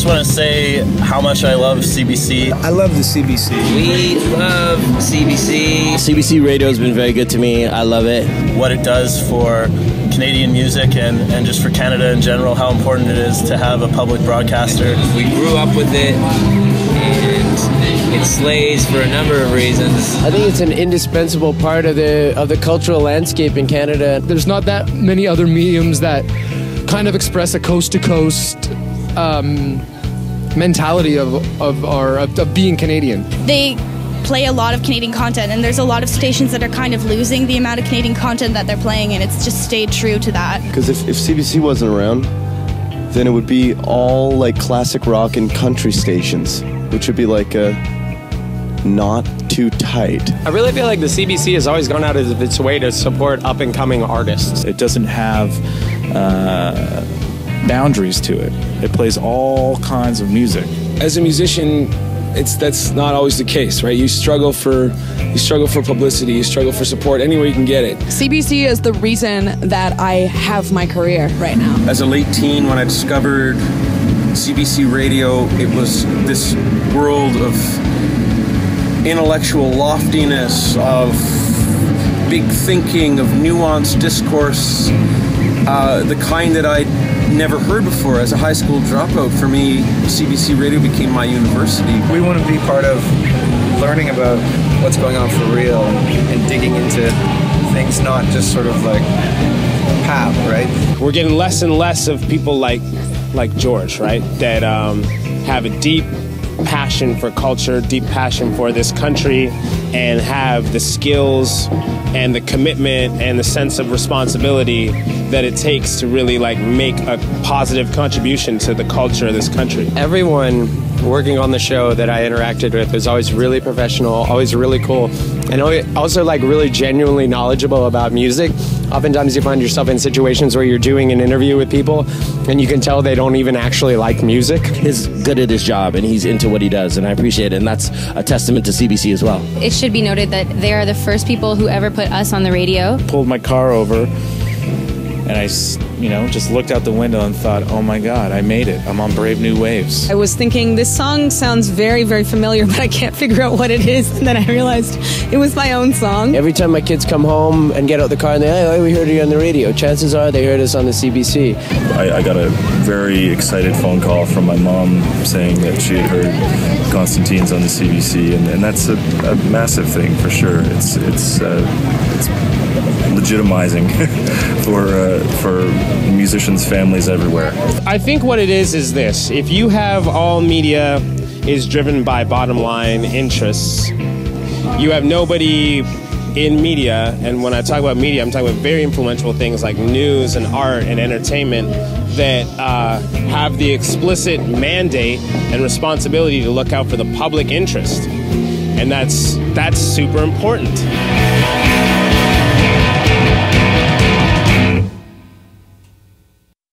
just want to say how much I love CBC. I love the CBC. We love CBC. CBC Radio has been very good to me. I love it. What it does for Canadian music and just for Canada in general, how important it is to have a public broadcaster. We grew up with it, and it slays for a number of reasons. I think it's an indispensable part of the cultural landscape in Canada. There's not that many other mediums that kind of express a coast-to-coast mentality of being Canadian. They play a lot of Canadian content, and there's a lot of stations that are kind of losing the amount of Canadian content that they're playing, and it's just stayed true to that. Because if CBC wasn't around, then it would be all like classic rock and country stations, which would be like not too tight. I really feel like the CBC has always gone out of its way to support up-and-coming artists. It doesn't have boundaries to it. It plays all kinds of music. As a musician, that's not always the case, right? You struggle for publicity, you struggle for support anywhere you can get it. CBC is the reason that I have my career right now. As a late teen, when I discovered CBC Radio, it was this world of intellectual loftiness, of big thinking, of nuanced discourse, the kind that I'd never heard before. As a high school dropout, for me, CBC Radio became my university. We want to be part of learning about what's going on for real and digging into things, not just sort of like pap, right? We're getting less and less of people like George, right? That have a deep passion for culture, deep passion for this country, and have the skills and the commitment and the sense of responsibility that it takes to really like make a positive contribution to the culture of this country. Everyone working on the show that I interacted with was always really professional, always really cool, and also like really genuinely knowledgeable about music. Oftentimes you find yourself in situations where you're doing an interview with people and you can tell they don't even actually like music. He's good at his job and he's into what he does, and I appreciate it, and that's a testament to CBC as well. It should be noted that they are the first people who ever put us on the radio. Pulled my car over and I, just looked out the window and thought, oh my God, I made it. I'm on Brave New Waves. I was thinking, this song sounds very, very familiar, but I can't figure out what it is. And then I realized it was my own song. Every time my kids come home and get out the car and they say, oh, we heard you on the radio. Chances are they heard us on the CBC. I got a very excited phone call from my mom saying that she had heard Constantine's on the CBC, and that's a massive thing for sure. It's legitimizing for musicians' families everywhere. I think what it is this. If you have all media is driven by bottom line interests, you have nobody in media, and when I talk about media, I'm talking about very influential things like news and art and entertainment that have the explicit mandate and responsibility to look out for the public interest. And that's super important.